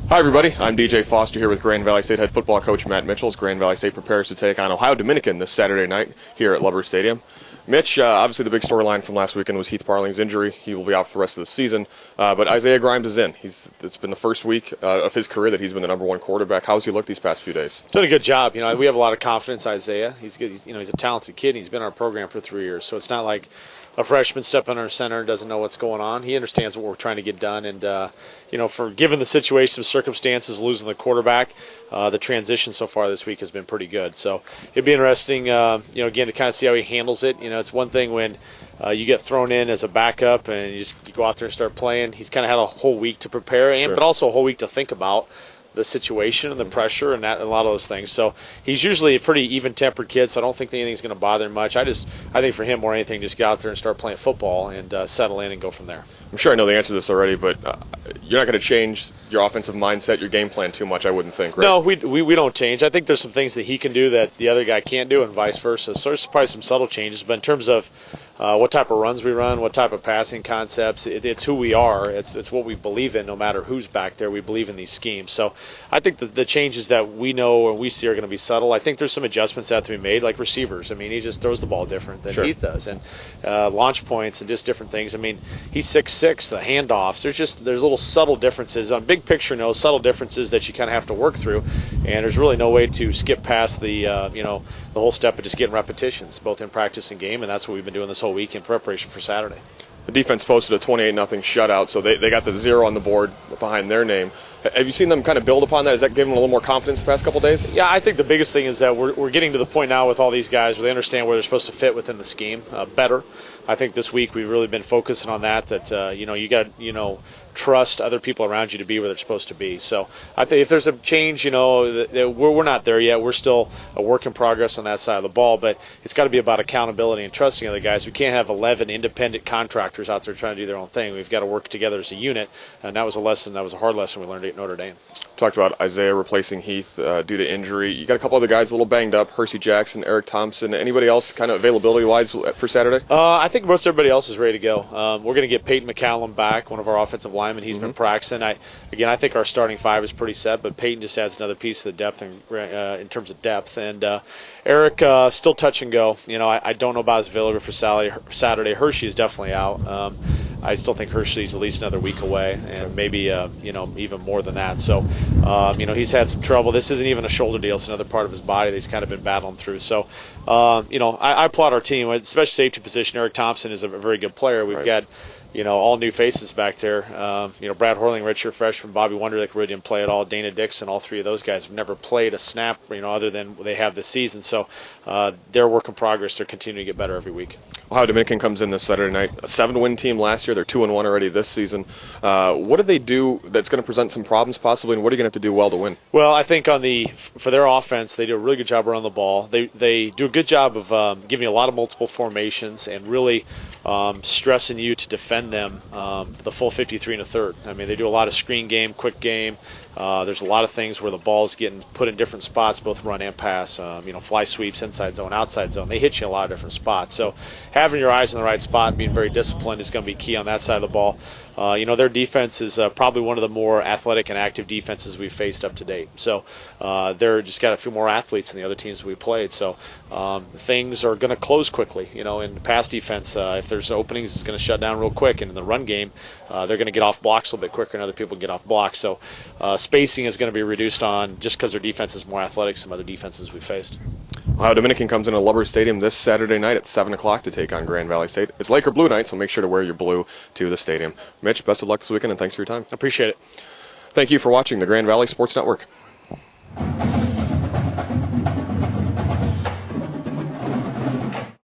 Hi everybody, I'm DJ Foster here with Grand Valley State head football coach Matt Mitchell as Grand Valley State prepares to take on Ohio Dominican this Saturday night here at Lubbers Stadium. Mitch, obviously the big storyline from last weekend was Heath Parling's injury. He will be out for the rest of the season, but Isaiah Grimes is in. It's been the first week of his career that he's been the number one quarterback. How's he looked these past few days? Doing a good job. We have a lot of confidence in Isaiah. He's good. He's a talented kid. And he's been in our program for 3 years, so it's not like a freshman stepping under center and doesn't know what's going on. He understands what we're trying to get done, and for given the situation, circumstances, losing the quarterback, the transition so far this week has been pretty good. So it'd be interesting, again, to kind of see how he handles it. It's one thing when you get thrown in as a backup and you go out there and start playing. He's kind of had a whole week to prepare, but also a whole week to think about the situation and the pressure and a lot of those things. So he's usually a pretty even-tempered kid, so I don't think that anything's going to bother him much. I think for him more than anything, just get out there and start playing football and settle in and go from there. I'm sure I know the answer to this already, but you're not going to change your offensive mindset, your game plan too much, I wouldn't think, right? No, we don't change. I think there's some things that he can do that the other guy can't do and vice versa. So there's probably some subtle changes, but in terms of what type of runs we run, what type of passing concepts, it's who we are. It's what we believe in no matter who's back there. We believe in these schemes. So I think the changes that we know and we see are going to be subtle. I think there's some adjustments that have to be made, like receivers. He just throws the ball different than Heath does, and launch points and just different things. He's 6'6", the handoffs. There's little subtle differences. On big picture, no subtle differences that you kind of have to work through, and there's really no way to skip past the whole step of just getting repetitions, both in practice and game, and that's what we've been doing this whole week in preparation for Saturday. The defense posted a 28-0 shutout, so they got the 0 on the board behind their name. Have you seen them kind of build upon that? Has that given them a little more confidence the past couple of days? Yeah, I think the biggest thing is that we're getting to the point now with all these guys where they understand where they're supposed to fit within the scheme better. I think this week we've really been focusing on that you got trust other people around you to be where they're supposed to be. So I think if there's a change, we're not there yet. We're still a work in progress on that side of the ball, but it's got to be about accountability and trusting other guys. We can't have 11 independent contractors out there trying to do their own thing. We've got to work together as a unit, and that was a hard lesson we learned at Notre Dame. Talked about Isaiah replacing Heath due to injury. You got a couple other guys a little banged up, Hersey Jackson, Eric Thompson. Anybody else kind of availability-wise for Saturday? I think most everybody else is ready to go. We're going to get Peyton McCallum back, one of our offensive linemen. He's been practicing. I think our starting five is pretty set, but Peyton just adds another piece of the depth in terms of depth. And Eric, still touch and go. I don't know about his availability for Saturday. Hershey is definitely out. I still think Hershey's at least another week away, and maybe even more than that. So he's had some trouble. This isn't even a shoulder deal; it's another part of his body that he's kind of been battling through. So I applaud our team, especially safety position. Eric Thompson is a very good player. We've got all new faces back there. Brad Horling, redshirt freshman, Bobby Wonderlick really didn't play at all. Dana Dixon, all three of those guys have never played a snap, other than they have this season. So they're work in progress. They're continuing to get better every week. Ohio Dominican comes in this Saturday night, a 7-win team last year. They're 2-1 already this season. What did they do that's going to present some problems possibly, and what are you going to have to do well to win? Well, I think for their offense, they do a really good job around the ball. They do a good job of giving you a lot of multiple formations and really stressing you to defend them the full 53 1/3. They do a lot of screen game, quick game. There's a lot of things where the ball is getting put in different spots, both run and pass. Fly sweeps, inside zone, outside zone. They hit you in a lot of different spots. So having your eyes in the right spot and being very disciplined is going to be key on that side of the ball. Their defense is probably one of the more athletic and active defenses we've faced up to date. So they're just got a few more athletes than the other teams we played. So things are going to close quickly. In the pass defense, if there's openings, it's going to shut down real quick. And in the run game, they're going to get off blocks a little bit quicker than other people get off blocks. So spacing is going to be reduced on just because their defense is more athletic than some other defenses we faced. Ohio Dominican comes into Lubbers Stadium this Saturday night at 7 o'clock to take on Grand Valley State. It's Laker Blue night, so make sure to wear your blue to the stadium. Mitch, best of luck this weekend, and thanks for your time. I appreciate it. Thank you for watching the Grand Valley Sports Network.